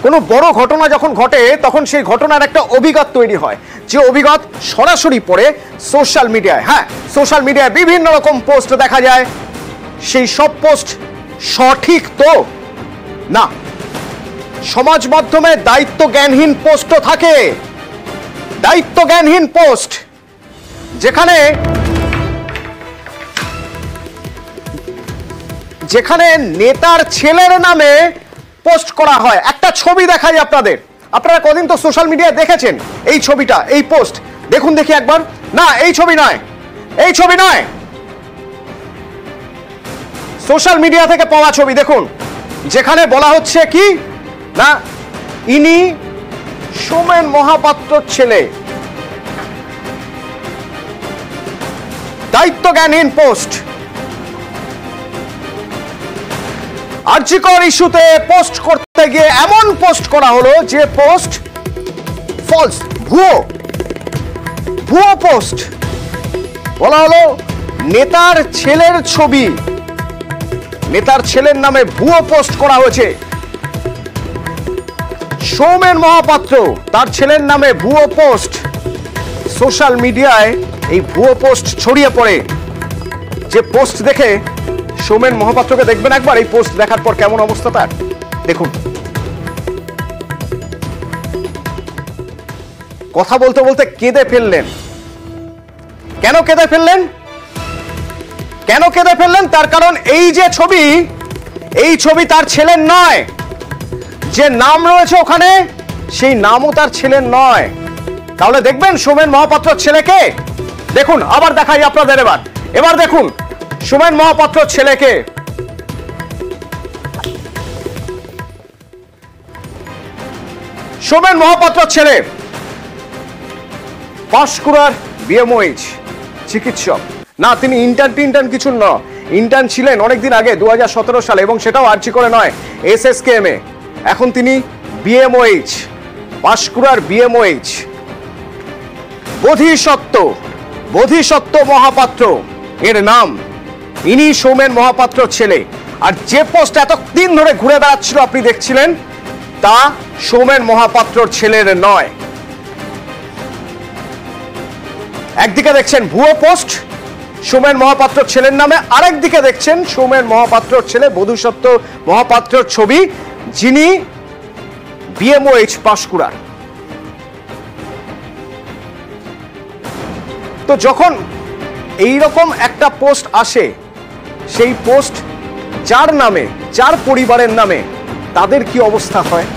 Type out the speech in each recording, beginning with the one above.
কোনো বড় ঘটনা যখন ঘটে তখন সেই ঘটনার একটা অভিজ্ঞতা তৈরি হয়, যে অভিজ্ঞতা সরাসরি পড়ে সোশ্যাল মিডিয়ায়। হ্যাঁ, সোশ্যাল মিডিয়ায় বিভিন্ন রকম পোস্ট দেখা যায়, সেই সব পোস্ট সঠিক তো না। সমাজ মাধ্যমে দায়িত্ব জ্ঞানহীন পোস্টও থাকে, দায়িত্ব জ্ঞানহীন পোস্ট, যেখানে নেতার ছেলের নামে পোস্ট করা হয়। একটা ছবি দেখাই আপনাদের, আপনারা কদিন তো সোশ্যাল মিডিয়ায় দেখেছেন এই ছবিটা, এই পোস্ট দেখুন দেখি একবার। না, এই ছবি নয়, এই ছবি নয়, সোশ্যাল মিডিয়া থেকে পাওয়া ছবি দেখুন, যেখানে বলা হচ্ছে কি না, ইনি সোমেন মহাপাত্রর ছেলে। দায়িত্ব জ্ঞানহীন পোস্ট। আরজিকর ইস্যুতে পোস্ট করতে গিয়ে এমন পোস্ট করা হলো যে পোস্ট ফলস, ভুয়ো পোস্ট। বলা হলো নেতার ছেলের ছবি, নেতার ছেলের নামে ভুয়ো পোস্ট করা হয়েছে। সৌমেন মহাপাত্র, তার ছেলের নামে ভুয়ো পোস্ট। সোশ্যাল মিডিয়ায় এই ভুয়ো পোস্ট ছড়িয়ে পড়ে। যে পোস্ট দেখে সৌমেন মহাপাত্রকে দেখবেন একবার, এই পোস্ট দেখার পর কেমন অবস্থা তার দেখুন। কথা বলতে বলতে কেঁদে ফেললেন। কেন কেঁদে ফেললেন? কেন কেঁদে ফেললেন? তার কারণ এই যে ছবি, এই ছবি তার ছেলের নয়। যে নাম রয়েছে ওখানে, সেই নামও তার ছেলের নয়। তাহলে দেখবেন সৌমেন মহাপাত্রর ছেলেকে। দেখুন, আবার দেখাই আপনাদের, এবার দেখুন সৌমেন মহাপাত্রর ছেলেকে। সৌমেন মহাপাত্রর ছেলে পাঁশকুড়ার বিএমওএইচ চিকিৎসক। না, তিনি ইন্টার্ন কিছু নয়, ইন্টার্ন ছিলেন অনেকদিন আগে 2017 সালে, এবং সেটাও আরজি করে নয়, SSKM এ। এখন তিনি বিএমওএইচ, পাঁশকুড়ার বিএমওএইচ। বোধিসত্ত্ব মহাপাত্র এর নাম। ইনি সৌমেন মহাপাত্রর ছেলে। আর যে পোস্ট এতদিন ধরে ঘুরে বেড়াচ্ছিল আপনি দেখছিলেন, তা সৌমেন মহাপাত্রর ছেলের নয়। একদিকে দেখছেন ভুয়ো পোস্ট সৌমেন মহাপাত্রর ছেলের নামে, আরেকদিকে দেখছেন সৌমেন মহাপাত্রর ছেলে বোধিসত্ত্ব মহাপাত্রর ছবি, যিনি বিএমওএইচ পাঁশকুড়ার। তো যখন এইরকম একটা পোস্ট আসে, সেই পোস্ট যার নামে, যার পরিবারের নামে, তাদের কি অবস্থা হয়?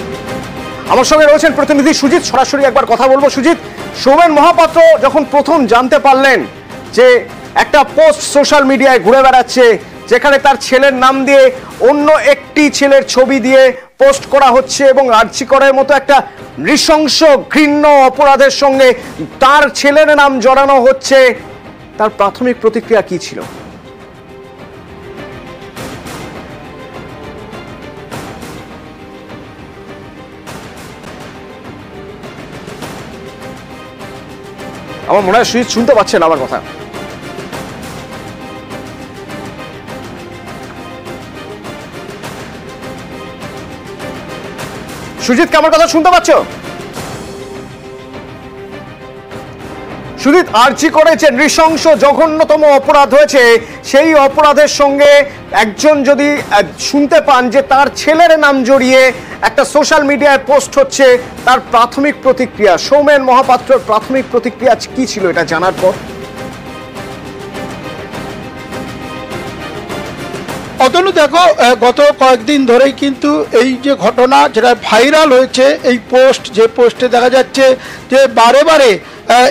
আমার সঙ্গে রয়েছেন প্রতিনিধি সুজিত, সরাসরি একবার কথা বলবো। সুজিত, সৌমেন মহাপাত্র যখন প্রথম জানতে পারলেন যে একটা পোস্ট সোশ্যাল মিডিয়ায় ঘুরে বেড়াচ্ছে, যেখানে তার ছেলের নাম দিয়ে অন্য একটি ছেলের ছবি দিয়ে পোস্ট করা হচ্ছে, এবং আরজি করের মতো একটা নৃশংস ঘৃণ্য অপরাধের সঙ্গে তার ছেলের নাম জড়ানো হচ্ছে, তার প্রাথমিক প্রতিক্রিয়া কি ছিল? আমার মনে হয় সুজিত শুনতে পাচ্ছেন আমার কথা। সুজিত, আমার কথা শুনতে পাচ্ছ? সুজিত, আরজি করে যে নৃশংস জঘন্যতম অপরাধ হয়েছে, সেই অপরাধের সঙ্গে একজন যদি শুনতে পান যে তার ছেলের নাম জড়িয়ে একটা সোশ্যাল মিডিয়ায় পোস্ট হচ্ছে, তার প্রাথমিক প্রতিক্রিয়া, সৌমেন মহাপাত্রর প্রাথমিক প্রতিক্রিয়া কি ছিল এটা জানার পর? অতনু, দেখো, গত কয়েকদিন ধরেই কিন্তু এই যে ঘটনা যেটা ভাইরাল হয়েছে, এই পোস্ট, যে পোস্টে দেখা যাচ্ছে যে বারে বারে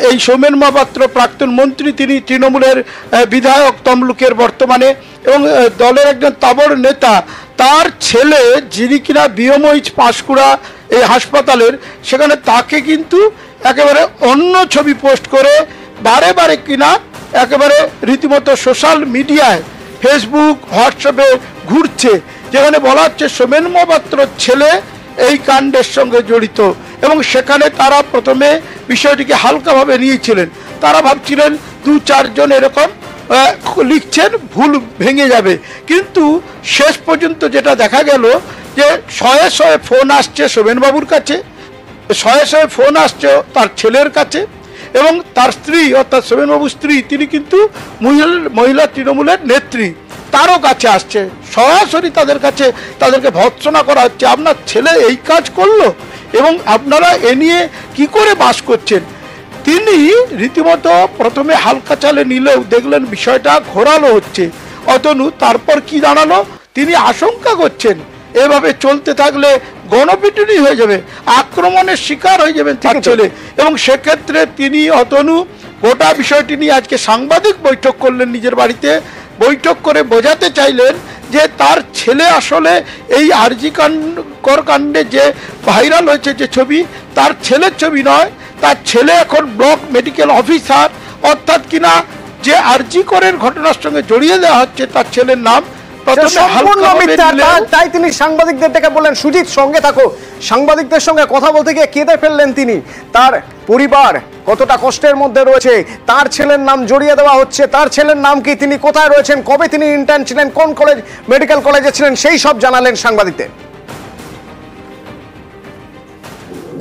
এই সৌমেন মহাপাত্র প্রাক্তন মন্ত্রী, তিনি তৃণমূলের বিধায়ক তমলুকের বর্তমানে, এবং দলের একজন তাবড় নেতা, তার ছেলে যিনি কিনা বিএমওএইচ পাঁশকুড়া এই হাসপাতালের, সেখানে তাকে কিন্তু একেবারে অন্য ছবি পোস্ট করে বারে বারে কিনা একেবারে রীতিমতো সোশ্যাল মিডিয়ায়, ফেসবুক, হোয়াটসঅ্যাপে ঘুরছে, যেখানে বলা হচ্ছে সৌমেন মহাপাত্রর ছেলে এই কাণ্ডের সঙ্গে জড়িত। এবং সেখানে তারা প্রথমে বিষয়টিকে হালকাভাবে নিয়েছিলেন, তারা ভাবছিলেন 2-4 জন এরকম লিখছেন, ভুল ভেঙে যাবে। কিন্তু শেষ পর্যন্ত যেটা দেখা গেল যে শয়ে শয়ে ফোন আসছে শোভনবাবুর কাছে, শয়ে শয়ে ফোন আসছে তার ছেলের কাছে, এবং তার স্ত্রী অর্থাৎ শোভনবাবুর স্ত্রী তিনি কিন্তু মহিলা তৃণমূলের নেত্রী, তারও কাছে আসছে, সরাসরি তাদের কাছে তাদেরকে ভর্ৎসনা করা হচ্ছে আপনার ছেলে এই কাজ করলো এবং আপনারা এ নিয়ে কি করে বাস করছেন। তিনি রীতিমতো প্রথমে হালকা চালে নিলেও দেখলেন বিষয়টা ঘোরালো হচ্ছে। অতনু তারপর কি দাঁড়ালো, তিনি আশঙ্কা করছেন এভাবে চলতে থাকলে গণপিটুনি হয়ে যাবে, আক্রমণের শিকার হয়ে যাবেন তার ছেলে, এবং সেক্ষেত্রে তিনি অতনু গোটা বিষয়টি নিয়ে আজকে সাংবাদিক বৈঠক করলেন নিজের বাড়িতে। বৈঠক করে বোঝাতে চাইলেন যে তার ছেলে আসলে এই আরজি কাণ্ডে যে ভাইরাল হয়েছে যে ছবি, তার ছেলের ছবি নয়, তার ছেলে এখন ব্লক মেডিকেল অফিসার, অর্থাৎ কিনা যে আরজি করের ঘটনার সঙ্গে জড়িয়ে দেওয়া হচ্ছে তার ছেলের নাম। তাই তিনি সাংবাদিকদের ডেকে বললেন সুজিত সঙ্গে থাকো, সাংবাদিকদের সঙ্গে কথা বলতে গিয়ে কেঁদে ফেললেন তিনি। তার পরিবার কতটা কষ্টের মধ্যে রয়েছে, তার ছেলের নাম জড়িয়ে দেওয়া হচ্ছে, তার ছেলের নাম কি, তিনি কোথায় রয়েছেন, কবে তিনি ইন্টার্ন ছিলেন, কোন কলেজ মেডিকেল কলেজে ছিলেন, সেই সব জানালেন সাংবাদিকদের।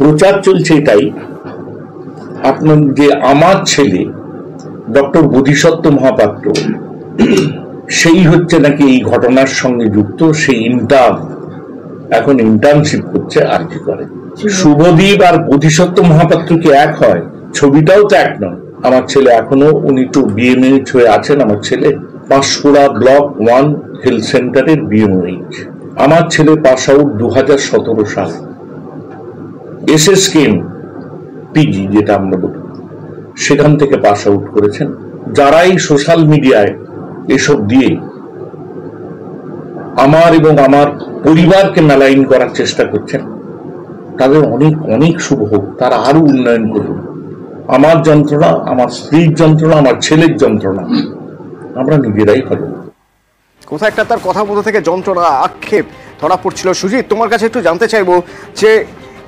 প্রচার চলছে এটাই আপনার যে আমার ছেলে ডক্টর বোধিসত্ত্ব মহাপাত্র সেই হচ্ছে নাকি এই ঘটনার সঙ্গে যুক্ত, সেই এখন ইন্টার্নশিপ করছে আরজি করে। শুভদীপ আর বোধিসত্ত্ব মহাপাত্র কি এক হয়? ছবিটাও তো এক নয়। আমার ছেলে এখনো উনি তো বিএমএইচ হয়ে আছেন, আমার ছেলে পাঁশকুড়া ব্লক 1 হেলথ সেন্টারের বিএমএইচ। আমার ছেলে পাস আউট 2017 সাল এসএসকেএম পিজি যেটা আমরা বলি, সেখান থেকে পাস আউট করেছেন। যারা এই সোশ্যাল মিডিয়ায় এসব দিয়ে আমার এবং আমার পরিবারকে মেলাইন করার চেষ্টা করছেন, তাদের অনেক অনেক শুভ হোক, তারা আরো উন্নয়ন করুন। আমার যন্ত্রণা, আমার স্ত্রীর যন্ত্রণা, আমার ছেলের যন্ত্রণা আমরা নিজেরাই হলো। কোথায় একটা তার কথা বলতে থেকে যন্ত্রণা, আক্ষেপ ধরা পড়ছিল। সুজিত, তোমার কাছে একটু জানতে চাইবো যে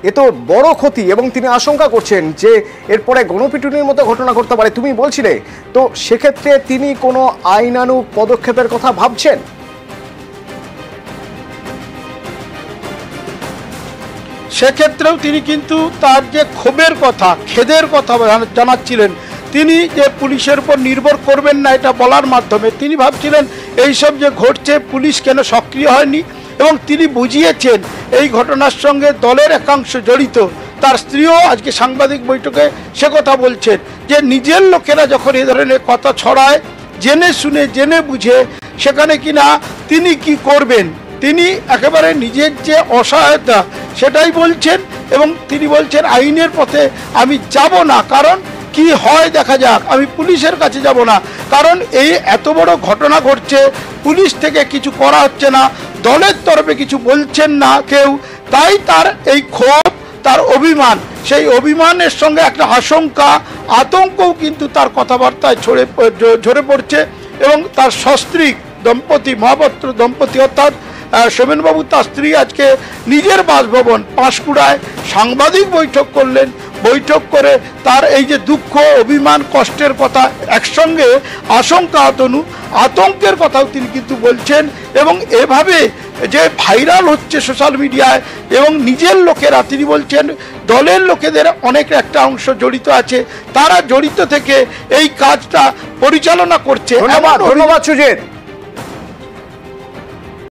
এ তো বড় ক্ষতি এবং তিনি আশঙ্কা করছেন যে এরপরে গণপিটুনির মতো ঘটনা ঘটতে পারে, তুমি বলছিলে, তো সেক্ষেত্রে তিনি কোনো আইনানুগ পদক্ষেপের কথা ভাবছেন? সেক্ষেত্রেও তিনি কিন্তু তার যে ক্ষোভের কথা, খেদের কথা জানাচ্ছিলেন। তিনি যে পুলিশের উপর নির্ভর করবেন না এটা বলার মাধ্যমে তিনি ভাবছিলেন এইসব যে ঘটছে পুলিশ কেন সক্রিয় হয়নি, এবং তিনি বুঝিয়েছেন এই ঘটনার সঙ্গে দলের একাংশ জড়িত। তার স্ত্রীও আজকে সাংবাদিক বৈঠকে সে কথা বলছেন যে নিজের লোকেরা যখন এ ধরনের কথা ছড়ায় জেনে শুনে জেনে বুঝে, সেখানে কিনা তিনি কি করবেন, তিনি একেবারে নিজের যে অসহায়তা সেটাই বলছেন, এবং তিনি বলছেন আইনের পথে আমি যাব না, কারণ কি হয় দেখা যাক, আমি পুলিশের কাছে যাব না, কারণ এই এত বড় ঘটনা ঘটছে, পুলিশ থেকে কিছু করা হচ্ছে না, দলের তরফে কিছু বলছেন না কেউ, তাই তার এই ক্ষোভ, তার অভিমান, সেই অভিমানের সঙ্গে একটা আশঙ্কা, আতঙ্কও কিন্তু তার কথাবার্তায় ঝরে পড়ছে। এবং তার সস্ত্রীক দম্পতি, মহাপাত্র দম্পতি অর্থাৎ শোভনবাবু তার স্ত্রী আজকে নিজের বাসভবন পাঁশকুড়ায় সাংবাদিক বৈঠক করলেন। বৈঠক করে তার এই যে দুঃখ, অভিমান, কষ্টের কথা, একসঙ্গে আশঙ্কা, আতঙ্কের কথাও তিনি কিন্তু বলছেন। এবং এভাবে যে ভাইরাল হচ্ছে সোশ্যাল মিডিয়ায় এবং নিজের লোকেরা, তিনি বলছেন দলের লোকেদের অনেক একটা অংশ জড়িত আছে, তারা জড়িত থেকে এই কাজটা পরিচালনা করছে। ধন্যবাদ সুজিত।